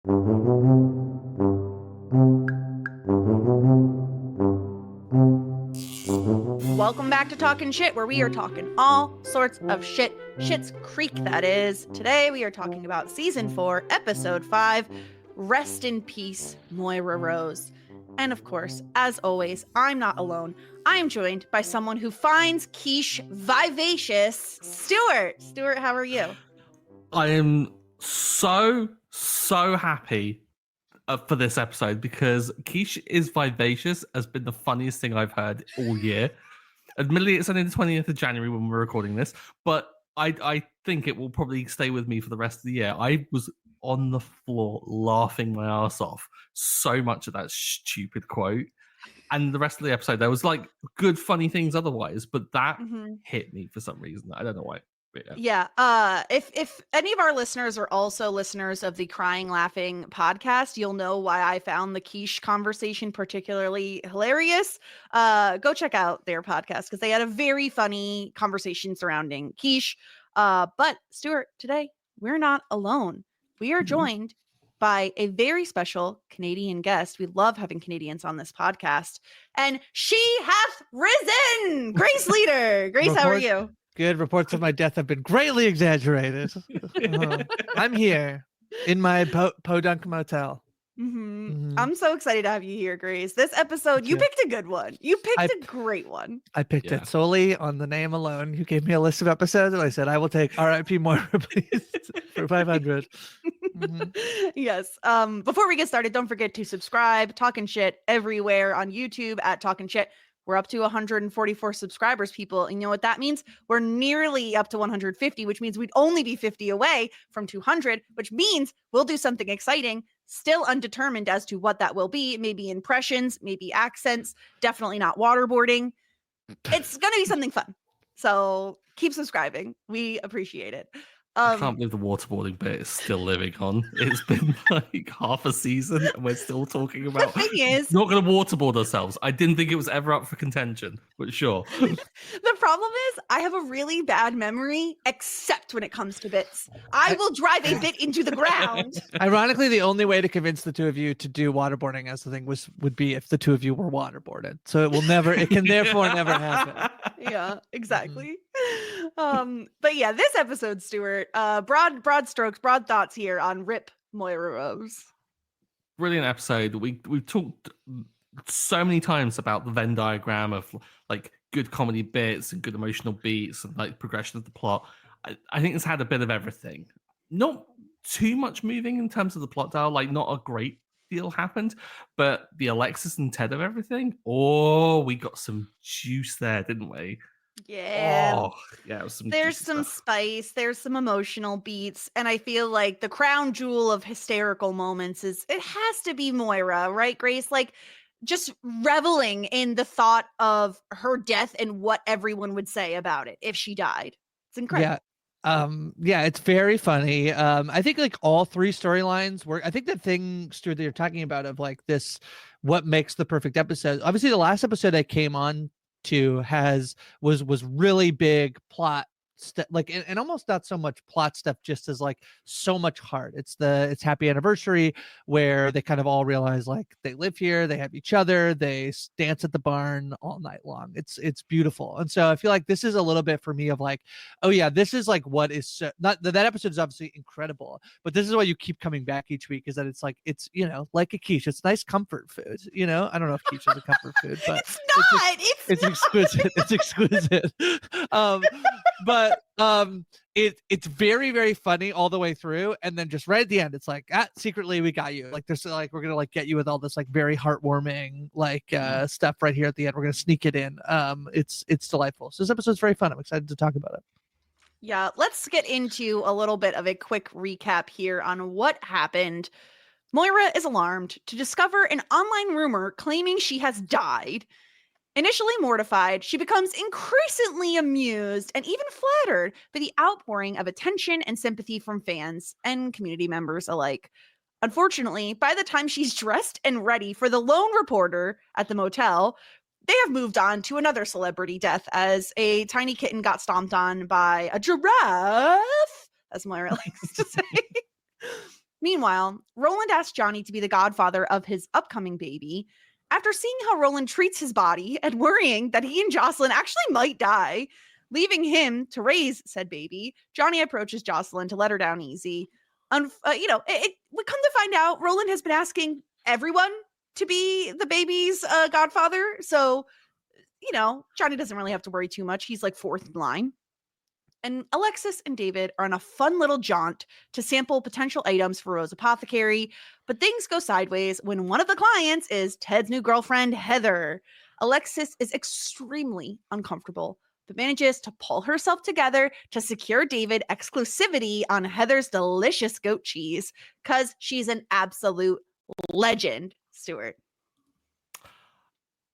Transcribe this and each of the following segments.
Welcome back to Talking Shit, where we are talking all sorts of shit. Schitt's Creek, that is. Today we are talking about Season 4, Episode 5, Rest in Peace, Moira Rose. And of course, as always, I'm not alone. I am joined by someone who finds quiche vivacious, Stuart. Stuart, how are you? I am so happy for this episode because quiche is vivacious has been the funniest thing I've heard all year. Admittedly, it's only the 20th of January when we're recording this, but I think it will probably stay with me for the rest of the year. I was on the floor laughing my ass off so much at that stupid quote. And the rest of the episode, there was like good, funny things otherwise, but that hit me for some reason. I don't know why. Yeah. If any of our listeners are also listeners of the Crying Laughing podcast, you'll know why I found the quiche conversation particularly hilarious. Go check out their podcast because they had a very funny conversation surrounding quiche. But Stuart, today we're not alone. We are joined by a very special Canadian guest. We love having Canadians on this podcast. And she hath risen! Grace Leader. Grace, how are you? Good. Reports of my death have been greatly exaggerated. I'm here in my Podunk Motel. I'm so excited to have you here, Grace. This episode, you picked a good one. You picked a great one. I picked it solely on the name alone. You gave me a list of episodes, and I said, I will take R.I.P. Moira, please, for 500. Yes. Before we get started, don't forget to subscribe. Talking Shit everywhere on YouTube at Talking Shit. We're up to 144 subscribers, people. And you know what that means? We're nearly up to 150, which means we'd only be 50 away from 200, which means we'll do something exciting, still undetermined as to what that will be. Maybe impressions, maybe accents, definitely not waterboarding. It's going to be something fun. So keep subscribing. We appreciate it. I can't believe the waterboarding bit is still living on. It's been like half a season and we're still talking about the thing is, not going to waterboard ourselves. I didn't think it was ever up for contention, but sure. The problem is I have a really bad memory, except when it comes to bits. I will drive a bit into the ground. Ironically, the only way to convince the two of you to do waterboarding as the thing would be if the two of you were waterboarded. So it can therefore never happen. Yeah, exactly. But yeah, this episode, Stuart, broad strokes, broad thoughts here on Rip Moira Rose. Brilliant episode. We've talked so many times about the Venn diagram of like good comedy bits and good emotional beats and like progression of the plot. I think it's had a bit of everything. Not too much moving in terms of the plot dial, like not a great deal happened, but the Alexis and Ted of everything. Oh, we got some juice there, didn't we? Yeah. Oh, yeah. It was there's some spice, there's some emotional beats, and I feel like the crown jewel of hysterical moments it has to be Moira, right, Grace? Like just reveling in the thought of her death and what everyone would say about it if she died. It's incredible. Yeah. It's very funny. I think like all three storylines work. I think the thing, Stuart, that you're talking about of like this, what makes the perfect episode. Obviously, the last episode I came on to was really big plot stuff, like and almost not so much plot stuff, just as like so much heart. It's happy anniversary where they kind of all realize like they live here, they have each other, they dance at the barn all night long. It's beautiful. And so I feel like this is a little bit for me of like, oh yeah, this is like what is not that episode is obviously incredible, but this is why you keep coming back each week, is that it's like, it's, you know, like a quiche, it's nice comfort food, you know. I don't know if quiche is a comfort food, but it's exquisite. It's exquisite. But it's very, very funny all the way through, and then just right at the end it's like, secretly we got you, like there's like, we're gonna like get you with all this like very heartwarming like stuff right here at the end. We're gonna sneak it in. It's delightful. So this episode's very fun. I'm excited to talk about it. Yeah, let's get into a little bit of a quick recap here on what happened. Moira is alarmed to discover an online rumor claiming she has died. Initially mortified, she becomes increasingly amused and even flattered by the outpouring of attention and sympathy from fans and community members alike. Unfortunately, by the time she's dressed and ready for the lone reporter at the motel, they have moved on to another celebrity death as a tiny kitten got stomped on by a giraffe, as Moira likes to say. Meanwhile, Roland asks Johnny to be the godfather of his upcoming baby. After seeing how Roland treats his body and worrying that he and Jocelyn actually might die, leaving him to raise said baby, Johnny approaches Jocelyn to let her down easy. We come to find out Roland has been asking everyone to be the baby's godfather. So, Johnny doesn't really have to worry too much. He's like fourth in line. And Alexis and David are on a fun little jaunt to sample potential items for Rose Apothecary, but things go sideways when one of the clients is Ted's new girlfriend, Heather. Alexis is extremely uncomfortable, but manages to pull herself together to secure David exclusivity on Heather's delicious goat cheese, because she's an absolute legend, Stuart.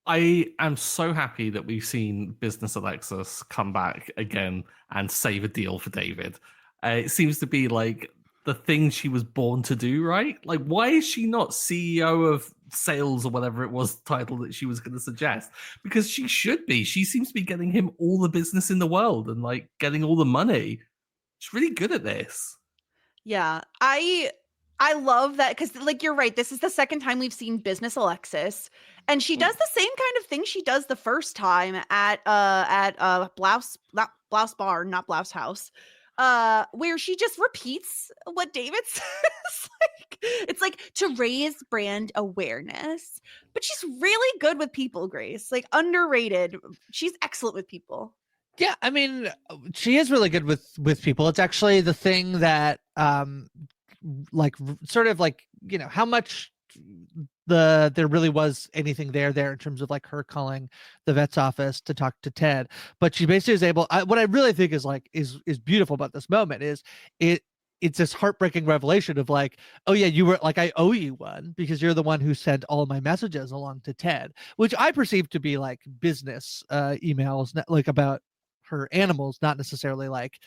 I am so happy that we've seen Business Alexis come back again and save a deal for David. It seems to be like the thing she was born to do, right? Like, why is she not CEO of sales or whatever it was title that she was going to suggest? Because she should be. She seems to be getting him all the business in the world and like getting all the money. She's really good at this. Yeah, I love that, because like you're right, this is the second time we've seen Business Alexis, and she does the same kind of thing she does the first time at Blouse Bar, not Blouse House, where she just repeats what David says. It's like to raise brand awareness, but she's really good with people, Grace. Like, underrated. She's excellent with people. Yeah, I mean, she is really good with people. It's actually the thing that like sort of like, how much there really was anything there in terms of like her calling the vet's office to talk to Ted, but she basically is able. What I really think is like is beautiful about this moment is it's this heartbreaking revelation of like, oh yeah, you were like, I owe you one because you're the one who sent all my messages along to Ted, which I perceive to be like business emails, like about her animals, not necessarily like,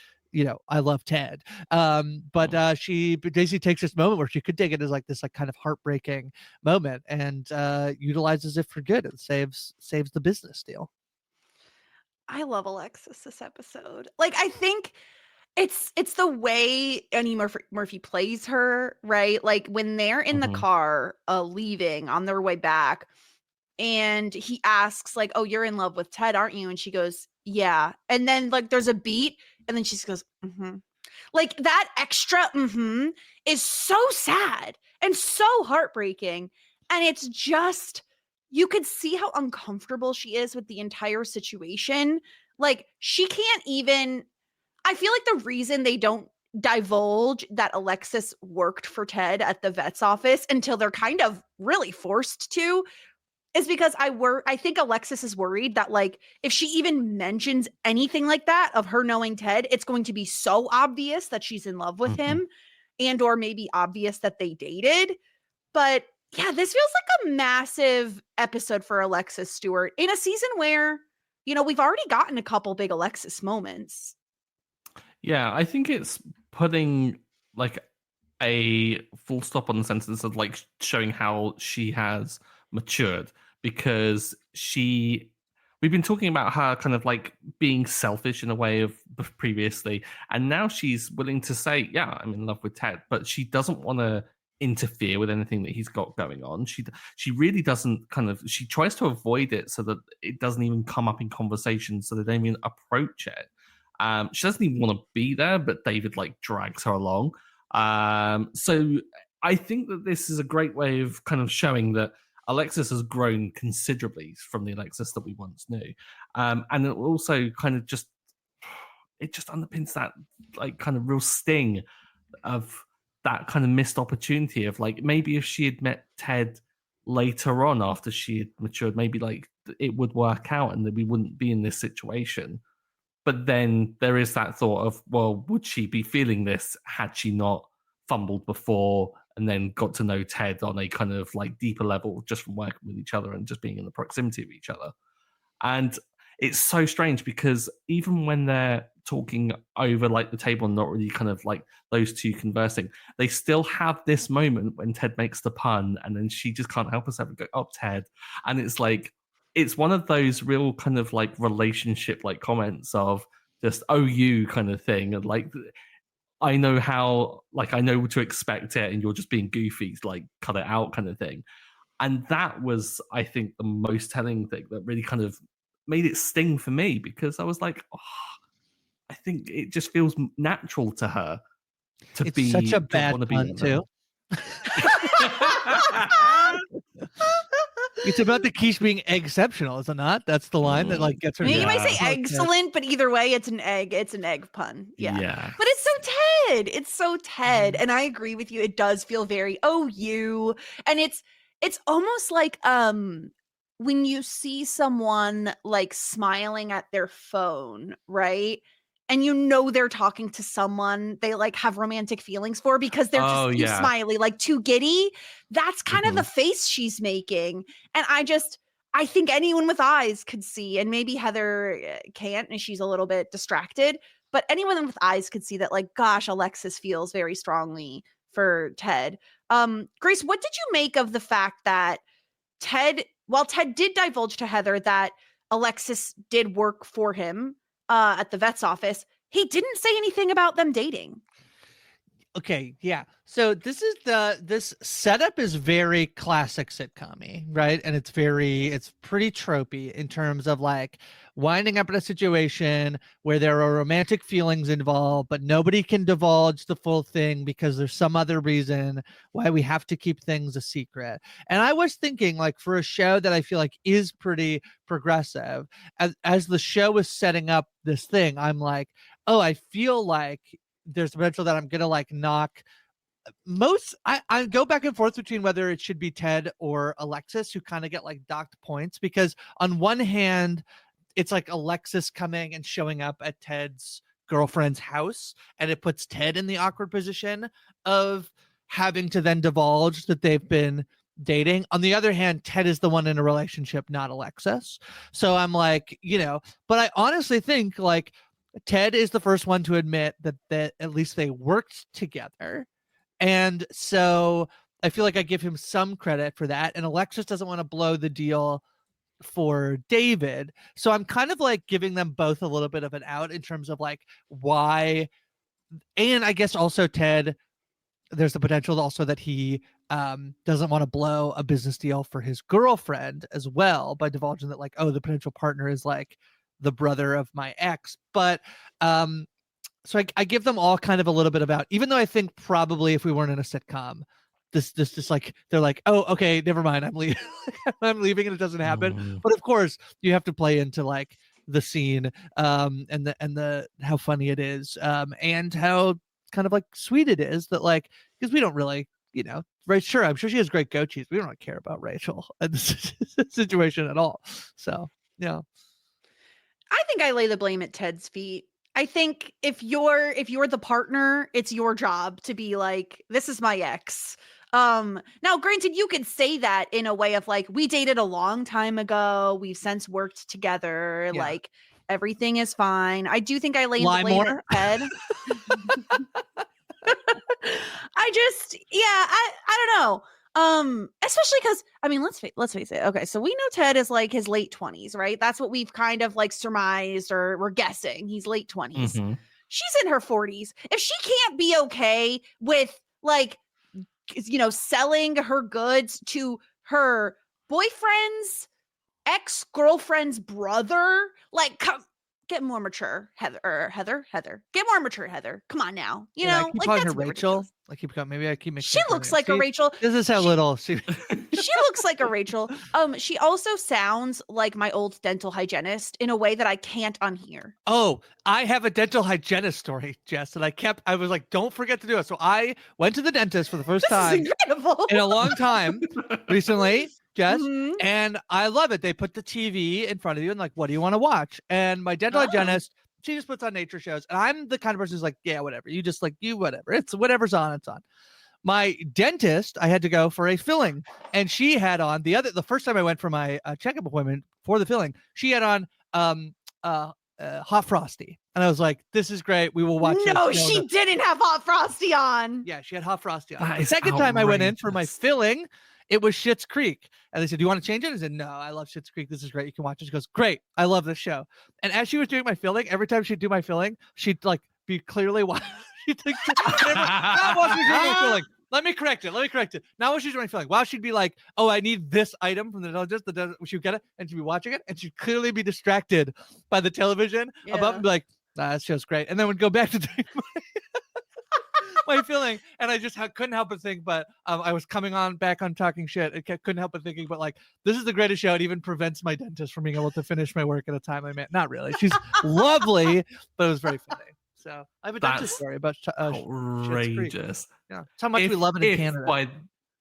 I love Ted. But she basically takes this moment where she could take it as like this like kind of heartbreaking moment and utilizes it for good and saves the business deal. I love Alexis this episode. Like, I think it's the way Annie Murphy plays her, right? Like, when they're in the car leaving on their way back, and he asks like, "Oh, you're in love with Ted, aren't you?" And she goes, "Yeah." And then like there's a beat, and then she just goes, "Mm-hmm." Like, that extra "mm-hmm" is so sad and so heartbreaking. And it's just, you could see how uncomfortable she is with the entire situation. Like, she can't even, I feel like the reason they don't divulge that Alexis worked for Ted at the vet's office until they're kind of really forced to is because I think Alexis is worried that like if she even mentions anything like that of her knowing Ted, it's going to be so obvious that she's in love with him, and or maybe obvious that they dated. But yeah, this feels like a massive episode for Alexis Stewart in a season where, we've already gotten a couple big Alexis moments. Yeah, I think it's putting like a full stop on the sentence of like showing how she has matured, because we've been talking about her kind of like being selfish in a way of previously, and now she's willing to say, yeah, I'm in love with Ted, but she doesn't want to interfere with anything that he's got going on. She really doesn't she tries to avoid it so that it doesn't even come up in conversation, so they don't even approach it. She doesn't even want to be there, but David like drags her along. So I think that this is a great way of kind of showing that Alexis has grown considerably from the Alexis that we once knew. And it also kind of just underpins that like kind of real sting of that kind of missed opportunity of like, maybe if she had met Ted later on after she had matured, maybe like it would work out and that we wouldn't be in this situation. But then there is that thought of, well, would she be feeling this had she not fumbled before and then got to know Ted on a kind of like deeper level just from working with each other and just being in the proximity of each other? And it's so strange because even when they're talking over like the table and not really kind of like those two conversing, they still have this moment when Ted makes the pun and then she just can't help herself and go, "Oh, Ted." And it's like, it's one of those real kind of like relationship like comments of just, "Oh, you" kind of thing. And like, I know how, like, I know to expect it, and you're just being goofy, like, cut it out kind of thing. And that was, I think, the most telling thing that really kind of made it sting for me, because I was like, oh, I think it just feels natural to her to It's such a bad want to be pun with too. him. It's about the quiche being exceptional, is it not? That's the line that like gets her. I mean, you might Yeah. say excellent, but either way, it's an egg. It's an egg pun. Yeah. Yeah. But it's so Ted. It's so Ted. And I agree with you. It does feel very, oh, you. And it's almost like when you see someone like smiling at their phone, right? And you know they're talking to someone they like have romantic feelings for because they're just too smiley, like too giddy. That's kind of the face she's making. And I think anyone with eyes could see, and maybe Heather can't, and she's a little bit distracted, but anyone with eyes could see that, like, gosh, Alexis feels very strongly for Ted. Grace, what did you make of the fact that while Ted did divulge to Heather that Alexis did work for him at the vet's office, he didn't say anything about them dating. Okay, yeah. So this setup is very classic sitcom-y, right? And it's pretty tropey in terms of like winding up in a situation where there are romantic feelings involved, but nobody can divulge the full thing because there's some other reason why we have to keep things a secret. And I was thinking, like, for a show that I feel like is pretty progressive, as the show is setting up this thing, I'm like, oh, I feel like there's potential that I'm gonna like knock I go back and forth between whether it should be Ted or Alexis who kind of get like docked points, because on one hand it's like Alexis coming and showing up at Ted's girlfriend's house, and it puts Ted in the awkward position of having to then divulge that they've been dating. On the other hand, Ted is the one in a relationship, not Alexis. So I'm like, but I honestly think like Ted is the first one to admit that at least they worked together. And so I feel like I give him some credit for that. And Alexis doesn't want to blow the deal for David. So I'm kind of like giving them both a little bit of an out in terms of like why. And I guess also Ted, there's the potential also that he doesn't want to blow a business deal for his girlfriend as well by divulging that like, oh, the potential partner is like the brother of my ex. But so I give them all kind of a little bit about, even though I think probably if we weren't in a sitcom, this just like they're like, oh, okay, never mind, I'm leaving. I'm leaving and it doesn't happen. But of course you have to play into like the scene and the how funny it is, and how kind of like sweet it is that like, because we don't really, right, sure, I'm sure she has great goat cheese, we don't really care about Rachel in this situation at all. So yeah, I think I lay the blame at Ted's feet. I think if you're the partner, it's your job to be like, this is my ex. Now granted, you could say that in a way of like, we dated a long time ago, we've since worked together, like everything is fine. I do think I lay the blame at Ted. I don't know. Especially because, I mean, let's face it. Okay, so we know Ted is like his late 20s, right? That's what we've kind of like surmised, or we're guessing he's late 20s. Mm-hmm. She's in her 40s. If she can't be okay with like, selling her goods to her boyfriend's ex-girlfriend's brother, like, get more mature, Heather. Get more mature, Heather. Come on now. I keep calling her Rachel. Rachel. Maybe I keep making. She looks like a Rachel. This is how little she. She looks like a Rachel. She also sounds like my old dental hygienist in a way that I can't unhear. Oh, I have a dental hygienist story, Jess, and I was like, don't forget to do it. So I went to the dentist for the first time in a long time recently, Jess, and I love it. They put the TV in front of you and like, what do you want to watch? And my dental hygienist, she just puts on nature shows, and I'm the kind of person who's like, yeah, whatever. You just like, whatever. It's whatever's on, it's on. My dentist, I had to go for a filling, and she had on the first time I went for my checkup appointment for the filling, she had on Hot Frosty, and I was like, this is great. We will watch. No, she didn't have Hot Frosty on. Yeah, she had Hot Frosty on. The second time I went in for my filling, it was Schitt's Creek. And they said, do you want to change it? I said, no, I love Schitt's Creek. This is great. You can watch it. She goes, great. I love this show. And as she was doing my filling, every time she'd do my filling, she'd like be clearly watching. she'd like, now what she's really feeling. Let me correct it. Now what she's really feeling. Wow, she'd be like, oh, I need this item from the intelligence. She'd get it, and she'd be watching it, and she'd clearly be distracted by the television above and be like, that show's great. And then would go back to doing my feeling, and I just couldn't help but think, but I was coming back on talking shit. I couldn't help but thinking, but like, this is the greatest show. It even prevents my dentist from being able to finish my work at a time I meant. Not really. She's lovely, but it was very funny. So I have a dentist story about outrageous. Yeah, that's how much we love it in Canada.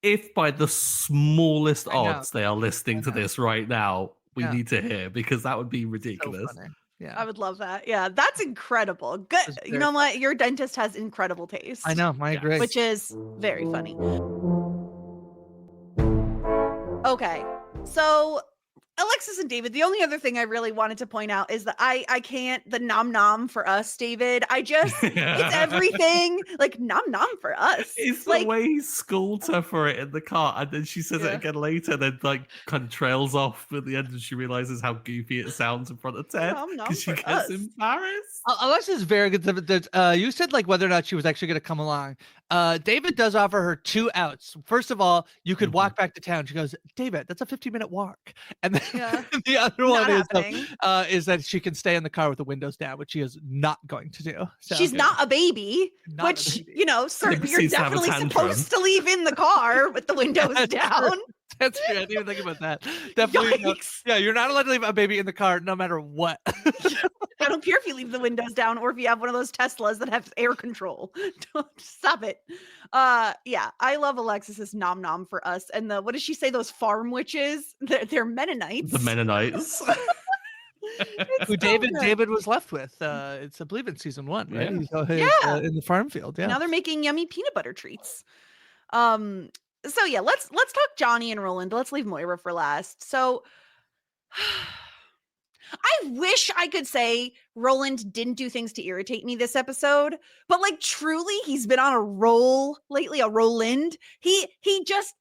If by the smallest odds they are listening to this right now, we need to hear, because that would be ridiculous. So yeah, I would love that. Yeah, that's incredible. Good. You know what? Your dentist has incredible taste. I know. I agree. Which is very funny. Okay, so Alexis and David, the only other thing I really wanted to point out is that I can't, the nom nom for us, David. It's everything. Like, nom nom for us. It's like, the way he schooled her for it in the car, and then she says it again later, then like kind of trails off at the end, and she realizes how goofy it sounds in front of Ted because she gets embarrassed. Alexis is very good. You said like whether or not she was actually going to come along. David does offer her 2 outs. First of all, you could walk back to town. She goes, David, that's a 15-minute walk. And then the other one is that she can stay in the car with the windows down, which she is not going to do. So, she's not a baby, you know, sir, you're definitely supposed to leave in the car with the windows down. True. That's true. I didn't even think about that. Definitely. You're not allowed to leave a baby in the car no matter what. I don't care if you leave the windows down or if you have one of those Teslas that have air control. Don't stop it. Yeah, I love Alexis's nom nom for us. And what does she say? Those farm witches? They're Mennonites. The Mennonites. Who David was left with. It's I believe in season 1, right? Yeah. In the farm field. Yeah. Now they're making yummy peanut butter treats. So yeah, let's talk Johnny and Roland. Let's leave Moira for last. So I wish I could say Roland didn't do things to irritate me this episode, but like truly he's been on a roll lately, a Roland. He just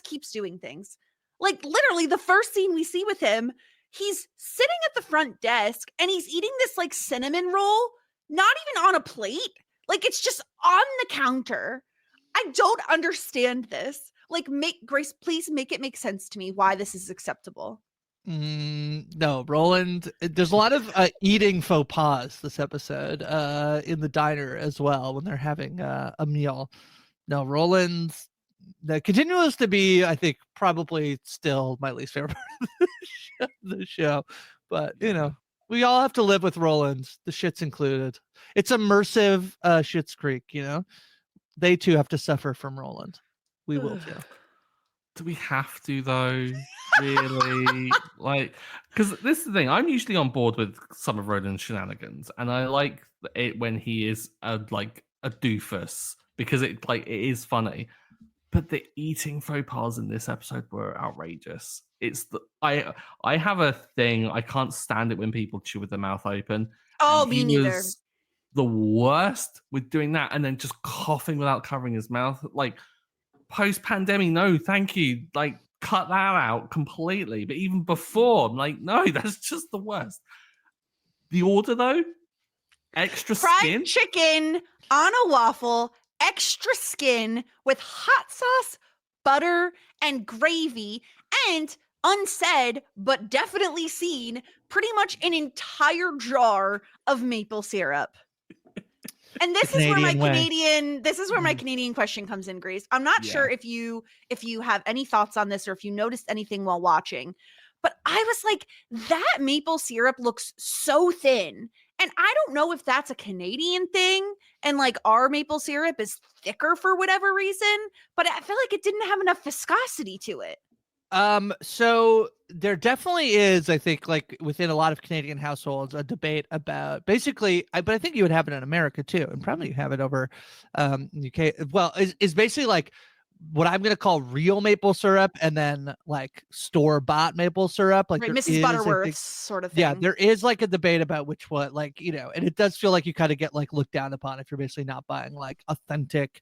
keeps doing things. Like literally the first scene we see with him, he's sitting at the front desk and he's eating this like cinnamon roll, not even on a plate. Like it's just on the counter. I don't understand this. Like, Grace, please make it make sense to me why this is acceptable. No, Roland, there's a lot of eating faux pas this episode in the diner as well when they're having a meal. No, Roland's that continues to be, I think, probably still my least favorite part of the show. But, you know, we all have to live with Roland, the shits included. It's immersive Schitt's Creek, you know? They too have to suffer from Roland. We will too. Do we have to though? Really? Like, because this is the thing. I'm usually on board with some of Roland's shenanigans, and I like it when he is a doofus because it is funny. But the eating faux pas in this episode were outrageous. I have a thing. I can't stand it when people chew with their mouth open. Oh, me neither. The worst with doing that and then just coughing without covering his mouth. Like post-pandemic, no, thank you. Like cut that out completely. But even before, I'm like, no, that's just the worst. The order though, extra fried skin, chicken on a waffle, extra skin with hot sauce, butter, and gravy, and unsaid but definitely seen, pretty much an entire jar of maple syrup. And this is where my Canadian question comes in, Grace. I'm not sure if you have any thoughts on this or if you noticed anything while watching, but I was like, that maple syrup looks so thin. And I don't know if that's a Canadian thing and like our maple syrup is thicker for whatever reason, but I feel like it didn't have enough viscosity to it. So there definitely is, I think, like within a lot of Canadian households, a debate about basically, but I think you would have it in America too, and probably you have it over UK. Well, is basically like what I'm going to call real maple syrup and then like store-bought maple syrup, like right, Mrs. Butterworth sort of thing. Yeah, there is like a debate about which one, like, you know, and it does feel like you kind of get like looked down upon if you're basically not buying like authentic.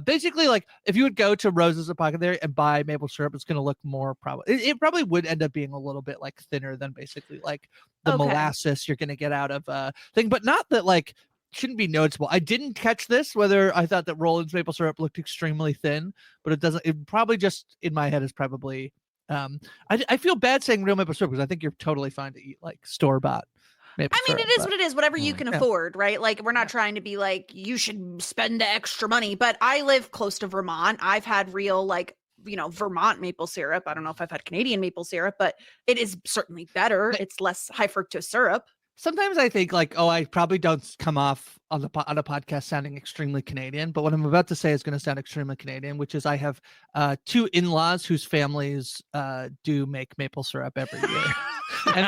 Basically, like if you would go to Rose's Apothecary and buy maple syrup, it's going to look more it probably would end up being a little bit like thinner than basically like the molasses you're going to get out of thing, but not that like shouldn't be noticeable. I didn't catch this, whether I thought that Roland's maple syrup looked extremely thin, but it doesn't. It probably just in my head is probably. I feel bad saying real maple syrup because I think you're totally fine to eat like store bought. I mean, it is what it is, whatever you can afford, right? Like, we're not trying to be like, you should spend the extra money, but I live close to Vermont. I've had real, like, Vermont maple syrup. I don't know if I've had Canadian maple syrup, but it is certainly better. It's less high fructose syrup. Sometimes I think like, I probably don't come off on a podcast sounding extremely Canadian, but what I'm about to say is going to sound extremely Canadian, which is I have 2 in-laws whose families do make maple syrup every year. and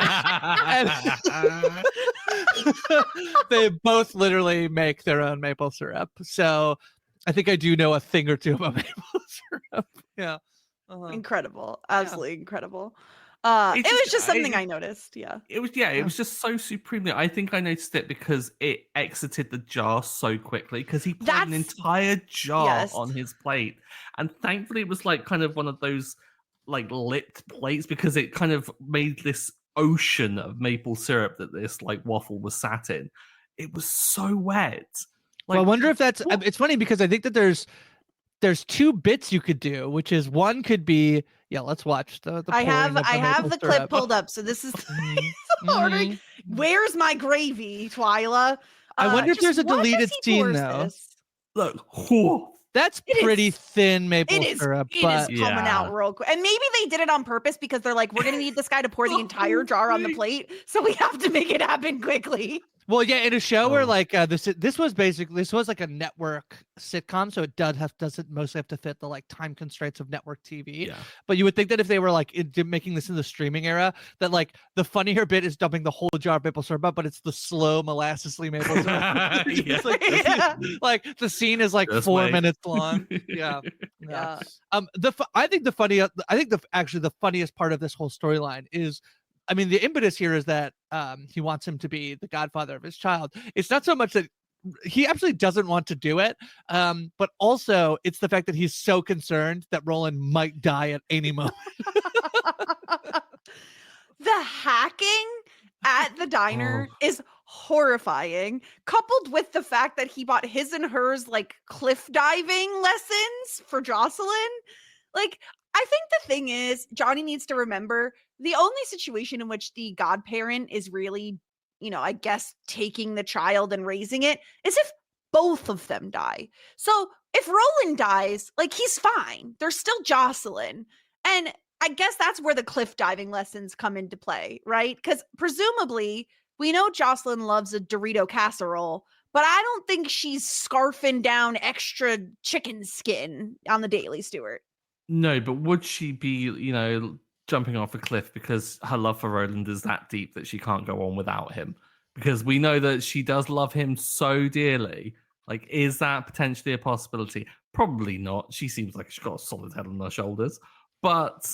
they both literally make their own maple syrup. So I think I do know a thing or two about maple syrup. Yeah. Incredible. Absolutely incredible. It was just something I noticed. Yeah. It was just so supremely. I think I noticed it because it exited the jar so quickly because he put an entire jar on his plate. And thankfully it was like kind of one of those like lit plates because it kind of made this ocean of maple syrup that this like waffle was sat in. It was so wet. Like, well, I wonder if that's it's funny because I think that there's 2 bits you could do, which is one could be let's watch the I have the clip pulled up, so this is ordering. Where's my gravy, Twyla? I wonder if there's a deleted scene though. Look, that's pretty thin maple syrup. It is coming out real quick. And maybe they did it on purpose because they're like, we're going to need this guy to pour the entire jar on the plate. So we have to make it happen quickly. Well, yeah, in a show where like this was like a network sitcom, so it doesn't mostly have to fit the like time constraints of network TV. Yeah. But you would think that if they were like making this in the streaming era, that like the funnier bit is dumping the whole jar of maple syrup, but it's the slow molassesly maple syrup. Like the scene is like 4 minutes long. Yeah. I think the funniest part of this whole storyline is. I mean, the impetus here is that he wants him to be the godfather of his child. It's not so much that he absolutely doesn't want to do it, but also it's the fact that he's so concerned that Roland might die at any moment. The hacking at the diner is horrifying, coupled with the fact that he bought his and hers like cliff diving lessons for Jocelyn. Like, I think the thing is, Johnny needs to remember the only situation in which the godparent is really, I guess, taking the child and raising it is if both of them die. So if Roland dies, like, he's fine. There's still Jocelyn. And I guess that's where the cliff diving lessons come into play, right? Because presumably we know Jocelyn loves a Dorito casserole, but I don't think she's scarfing down extra chicken skin on the daily, Stuart. No, but would she be, jumping off a cliff because her love for Roland is that deep that she can't go on without him? Because we know that she does love him so dearly. Like, is that potentially a possibility? Probably not. She seems like she's got a solid head on her shoulders. But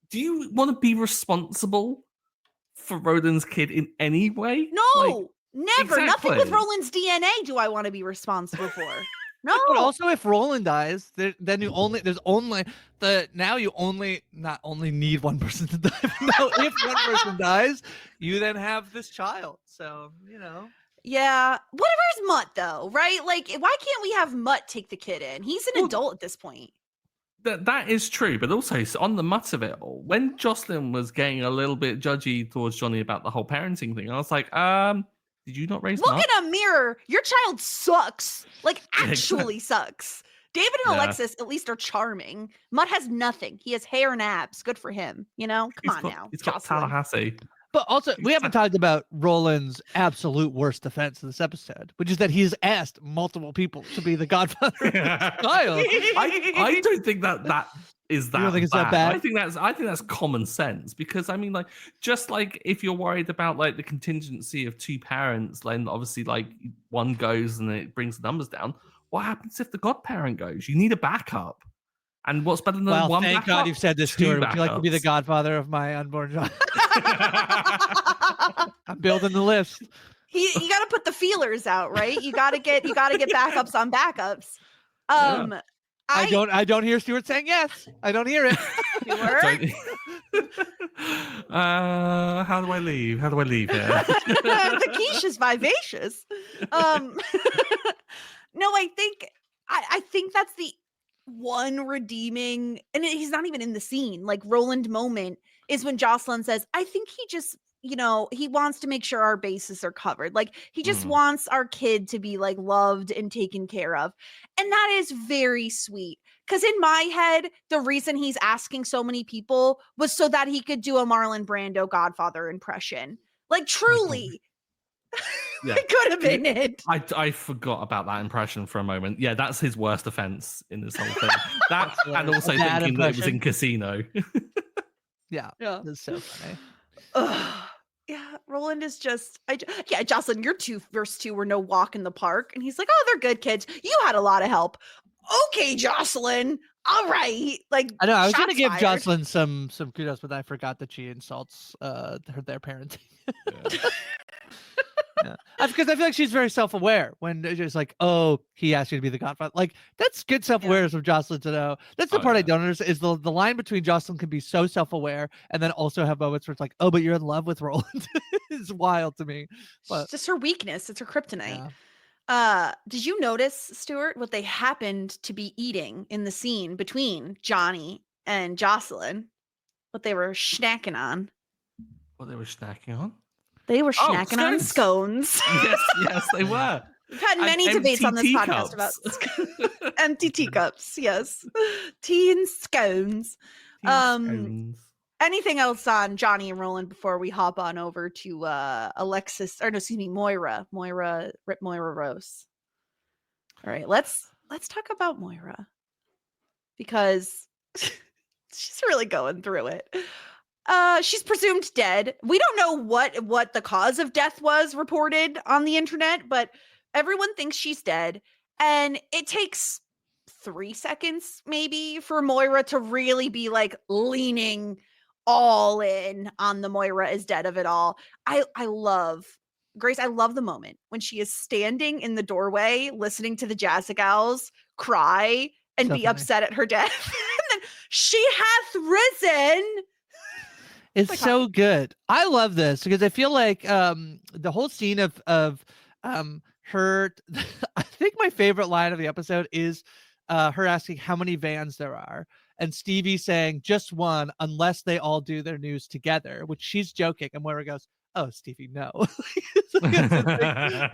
do you want to be responsible for Roland's kid in any way? No, never. Exactly. Nothing with Roland's DNA do I want to be responsible for. No. But also, if Roland dies, then you only not only need one person to die. No, if one person dies, you then have this child. So Yeah. Whatever's Mutt though, right? Like, why can't we have Mutt take the kid in? He's an adult at this point. That is true, but also on the Mutt of it all, when Jocelyn was getting a little bit judgy towards Johnny about the whole parenting thing, I was like, did you not raise Look Mutt? in a mirror. Your child sucks. Like, actually sucks. David and Alexis at least are charming. Mutt has nothing. He has hair and abs. Good for him. Come on now. He's got Tallahassee. But also, we haven't talked about Roland's absolute worst defense in this episode, which is that he's asked multiple people to be the godfather of his child. I don't think that is that. You don't think it's bad. that bad? I think that's common sense because I mean, like, just like if you're worried about like the contingency of 2 parents, then obviously like one goes and it brings the numbers down. What happens if the godparent goes? You need a backup. And what's better than one thank backup? God you've said this, Stuart. Would you like to be the godfather of my unborn child? I'm building the list. You got to put the feelers out, right? You got to get backups on backups. I don't hear Stuart saying yes. I don't hear it. Stuart? How do I leave? How do I leave here? The quiche is vivacious. No, I think that's the one redeeming, and he's not even in the scene. Like Roland moment is when Jocelyn says, "I think he just, he wants to make sure our bases are covered. Like he just wants our kid to be like loved and taken care of," and that is very sweet. Because in my head, the reason he's asking so many people was so that he could do a Marlon Brando Godfather impression. Like truly. Yeah. It could have been it. I forgot about that impression for a moment. Yeah, that's his worst offense in this whole thing. That and also thinking that it was in Casino. Yeah, that's so funny. Yeah, Roland is just, Jocelyn, your first two were no walk in the park. And he's like, "Oh, they're good kids. You had a lot of help." Okay, Jocelyn. All right. Like, I know I was going to give Jocelyn some kudos, but I forgot that she insults their parenting. Yeah. Because I feel like she's very self-aware when it's just like, "Oh, he asked you to be the Godfather." Like, that's good self-awareness of Jocelyn to know. That's the part I don't understand is the line between Jocelyn can be so self-aware and then also have moments where it's like, "Oh, but you're in love with Roland." It's wild to me. But it's just her weakness. It's her kryptonite. Yeah. Did you notice, Stuart, what they happened to be eating in the scene between Johnny and Jocelyn? What they were snacking on? What they were snacking on? They were snacking on scones. Yes, they were. We've had many debates on this podcast about empty teacups. Yes, tea and scones. Anything else on Johnny and Roland before we hop on over to Moira Rose? All right, let's talk about Moira because she's really going through it. She's presumed dead. We don't know what the cause of death was reported on the internet, but everyone thinks she's dead. And it takes 3 seconds maybe for Moira to really be like leaning all in on the Moira is dead of it all. I love Grace. I love the moment when she is standing in the doorway listening to the Jazzagals cry and be upset at her death. And then she hath risen. It's so good. I love this because I feel like the whole scene of her. I think my favorite line of the episode is her asking how many vans there are, and Stevie saying just one, unless they all do their news together. Which she's joking, and Moira goes, "Oh, Stevie, no."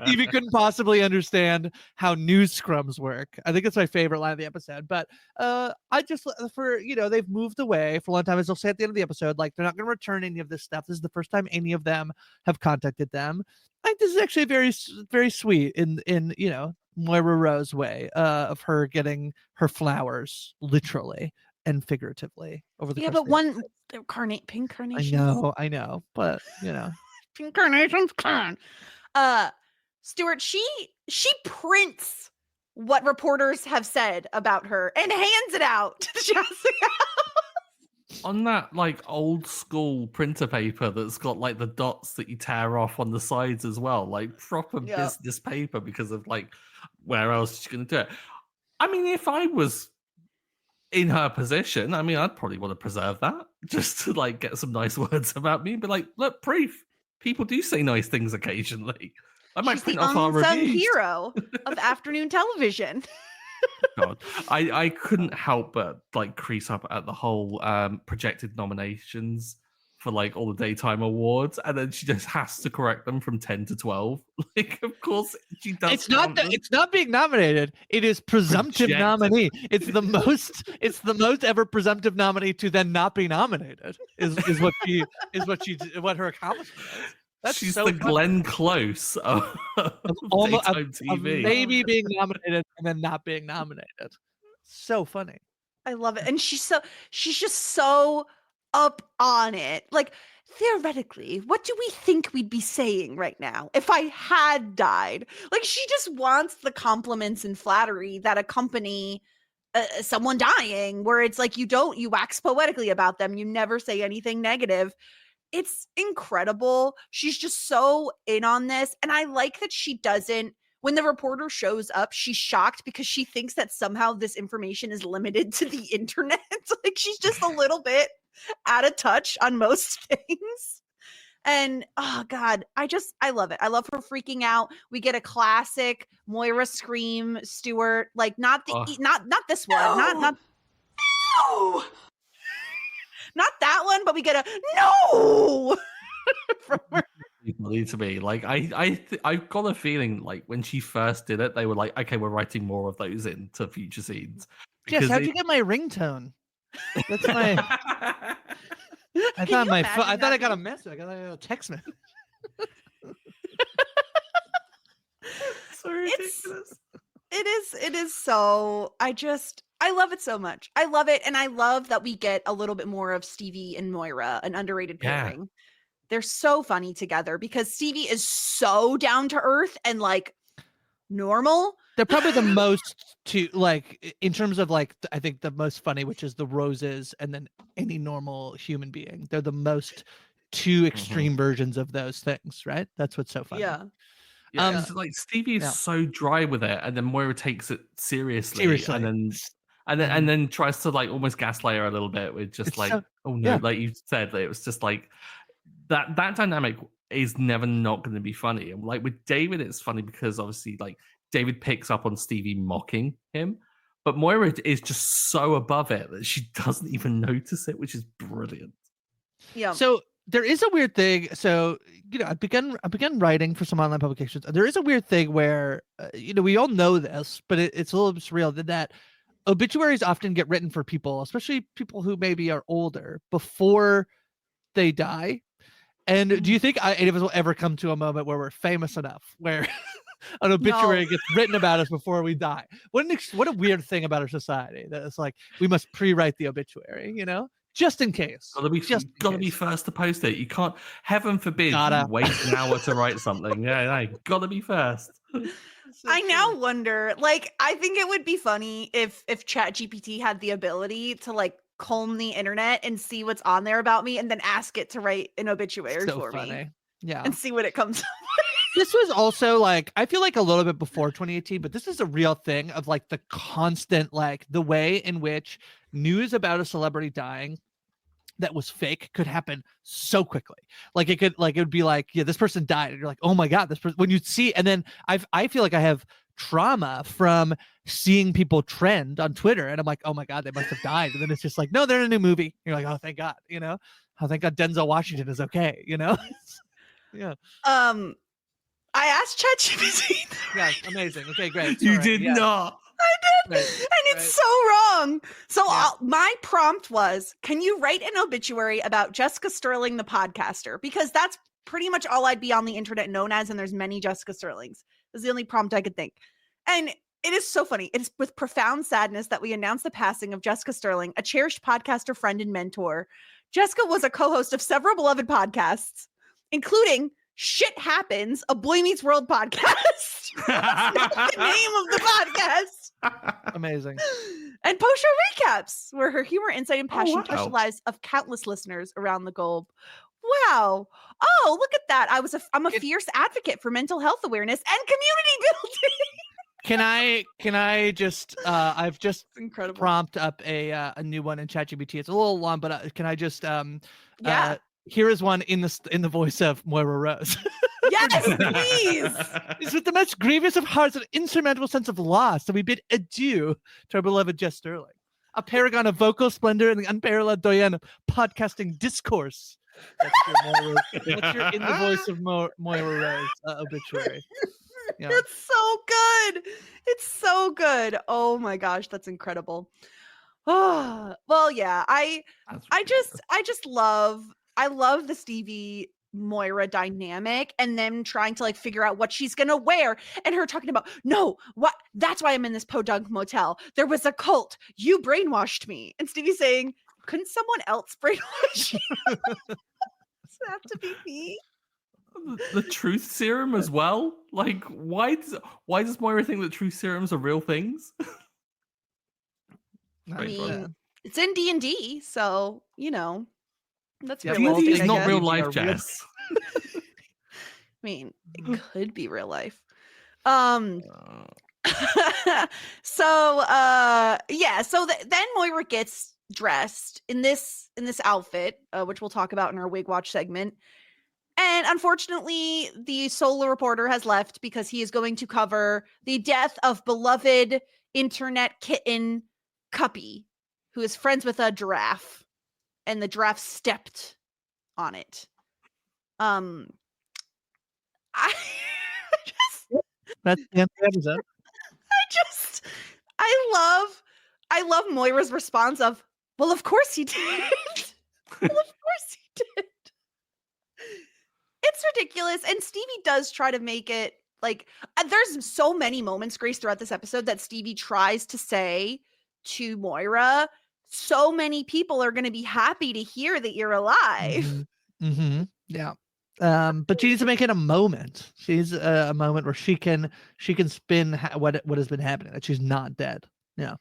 Stevie couldn't possibly understand how news scrums work. I think it's my favorite line of the episode. But I just, they've moved away for a long time, as they'll say at the end of the episode, like they're not going to return any of this stuff. This is the first time any of them have contacted them. I think this is actually very, very sweet in Moira Rose way of her getting her flowers literally and figuratively over the course but of one pink carnations. I know, but pink carnations can. Stuart, she prints what reporters have said about her and hands it out to Jessica. On that like old school printer paper that's got like the dots that you tear off on the sides as well, like proper business paper, because of like where else is she going to do it? I mean, if I was in her position, I mean, I'd probably want to preserve that just to like get some nice words about me, but like, look, proof. People do say nice things occasionally. I might print off our reviews. She's the unsung hero of afternoon television. God, I couldn't help but like crease up at the whole projected nominations for like all the daytime awards, and then she just has to correct them from 10 to 12. Like, of course she does. It's not being nominated. It is presumptive nominee. It's the most ever presumptive nominee to then not be nominated. Is what her accomplishment is. She's so the Glenn Close of daytime TV. Of maybe being nominated and then not being nominated. So funny. I love it. And she's just so up on it. Like, theoretically, what do we think we'd be saying right now if I had died? Like, she just wants the compliments and flattery that accompany someone dying, where it's like you wax poetically about them. You never say anything negative. It's incredible. She's just so in on this. And I like that she doesn't, when the reporter shows up, she's shocked because she thinks that somehow this information is limited to the internet. Like, she's just a little bit out of touch on most things. And oh god, I love it. I love her freaking out. We get a classic Moira scream, Stuart, like not this one, not No! not that one, but we get a no from her. Funny to me. Like I got a feeling like when she first did it, they were like, okay, we're writing more of those into future scenes. Jess, how'd you get my ringtone? That's my. I thought I got a message. I got a text message. So ridiculous. It is so I love it so much. I love it, and I love that we get a little bit more of Stevie and Moira, an underrated pairing. They're so funny together because Stevie is so down to earth and like normal. They're probably the most in terms of like I think the most funny, which is the roses, and then any normal human being. They're the most two extreme versions of those things, right? That's what's so funny. Yeah. Yeah, like Stevie is so dry with it, and then Moira takes it seriously. And then tries to like almost gaslight her a little bit with just like, oh no, like you said, it was just like that dynamic is never not going to be funny. And like with David, it's funny because obviously like David picks up on Stevie mocking him, but Moira is just so above it that she doesn't even notice it, which is brilliant. Yeah. So there is a weird thing. So, I began writing for some online publications. There is a weird thing where, we all know this, but it's a little bit surreal that obituaries often get written for people, especially people who maybe are older, before they die. And do you think any of us will ever come to a moment where we're famous enough, where an obituary gets written about us before we die? What a weird thing about our society that it's like we must pre-write the obituary, just in case. Gotta be first to post it. You can't. Heaven forbid you wait an hour to write something. Yeah, gotta be first. I now wonder, like, I think it would be funny if ChatGPT had the ability to like comb the internet and see what's on there about me, and then ask it to write an obituary for me. Yeah, and see what it comes up with. This was also like, I feel like a little bit before 2018, but this is a real thing of like the constant, like the way in which news about a celebrity dying that was fake could happen so quickly. Like it would be like, yeah, this person died. And you're like, oh my God, this person, when you see, and then I feel like I have trauma from seeing people trend on Twitter. And I'm like, oh my God, they must have died. And then it's just like, no, they're in a new movie. You're like, oh, thank God, oh, thank God Denzel Washington is okay. Yeah. I asked ChatGPT. Yeah, amazing. Okay, great. You did not. I did, and it's so wrong. So my prompt was, can you write an obituary about Jessica Sterling, the podcaster? Because that's pretty much all I'd be on the internet known as, and there's many Jessica Sterlings. This is the only prompt I could think. And it is so funny. It is with profound sadness that we announce the passing of Jessica Sterling, a cherished podcaster, friend, and mentor. Jessica was a co-host of several beloved podcasts, including Schitt Happens, a Boy Meets World podcast. That's not the name of the podcast. Amazing. And post-show recaps, where her humor, insight, and passion touch the wow. lives of countless listeners around the globe. Wow. Oh, look at that. I'm a fierce advocate for mental health awareness and community building. Can I just I've just Incredible. prompt up a new one in ChatGPT. It's a little long, but can I just here is one in the voice of Moira Rose. Yes, please. It's with the most grievous of hearts and insurmountable sense of loss that we bid adieu to our beloved Jess Sterling, a paragon of vocal splendor and the unparalleled doyen of podcasting discourse. That's your in the voice of Moira Rose obituary. Yeah. It's so good. It's so good. Oh my gosh, that's incredible. Oh, well, yeah. I love the Stevie Moira dynamic, and them trying to like figure out what she's gonna wear, and her talking about, no, what, that's why I'm in this podunk motel. There was a cult. You brainwashed me. And Stevie saying, couldn't someone else brainwash you? Does it have to be me? The truth serum as well. Like, why does Moira think that truth serums are real things? I mean, it's in D&D, so that's Yeah, real. D&D is I not guess. real life, Jess. I mean, it could be real life. So then Moira gets dressed in this outfit, which we'll talk about in our Wig Watch segment. And unfortunately, the solo reporter has left because he is going to cover the death of beloved internet kitten Cuppy, who is friends with a giraffe, and the giraffe stepped on it. I That's the end of the episode. I love Moira's response of, well, of course he did. Well, of course he did. It's ridiculous. And Stevie does try to make it like, there's so many moments, Grace, throughout this episode that Stevie tries to say to Moira, so many people are going to be happy to hear that you're alive. Yeah. But she needs to make it a moment. She's a moment where she can spin what has been happening, that she's not dead. Yeah.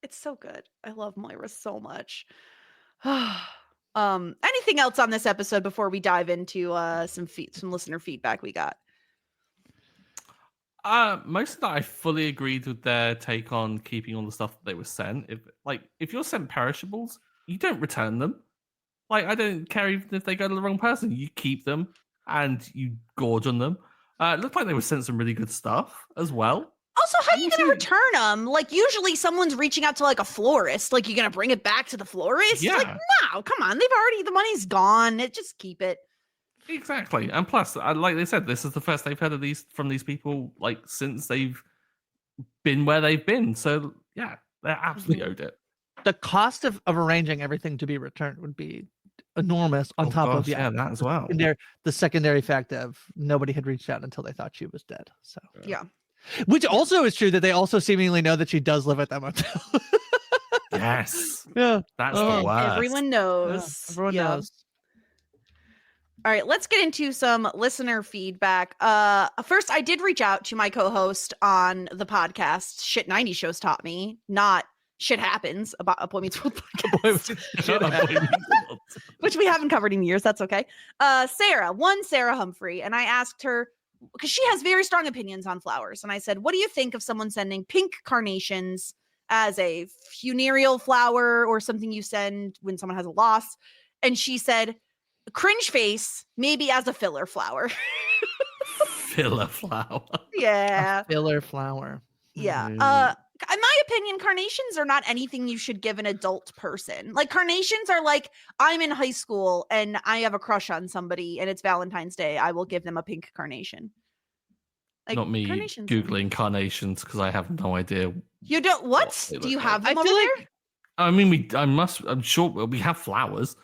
It's so good. I love Moira so much. Anything else on this episode before we dive into some listener feedback we got? Most of that I fully agreed with their take on keeping all the stuff that they were sent. If you're sent perishables, you don't return them. Like, I don't care even if they go to the wrong person. You keep them and you gorge on them. It looked like they were sent some really good stuff as well. Also, how are you going to return them? Like, usually someone's reaching out to like a florist. Like, you're going to bring it back to the florist? Yeah. Like, no, come on. The money's gone. Just keep it. Exactly. And plus, like they said, this is the first they've heard of from these people, like, since they've been where they've been. So, yeah, they're absolutely owed it. The cost of arranging everything to be returned would be enormous on top of that as well. The secondary fact of nobody had reached out until they thought she was dead. So yeah. Which also is true that they also seemingly know that she does live at that motel. Yes. Yeah. That's the worst. Everyone knows. Yeah, everyone knows. All right, let's get into some listener feedback. First, I did reach out to my co-host on the podcast, Schitt 90 Shows Taught Me, not Shit Happens, about a Boy Meets World podcast, which we haven't covered in years. That's okay. Sarah Humphrey, and I asked her, because she has very strong opinions on flowers. And I said, what do you think of someone sending pink carnations as a funereal flower or something you send when someone has a loss? And she said, cringe face, maybe as a filler flower. Filler flower. Yeah. A filler flower. Yeah. In my opinion, carnations are not anything you should give an adult person. Like, carnations are like, I'm in high school and I have a crush on somebody and it's Valentine's Day. I will give them a pink carnation. Like, not me Googling carnations because I have no idea. You don't? What? Do you have them over there? I mean, I'm sure we have flowers,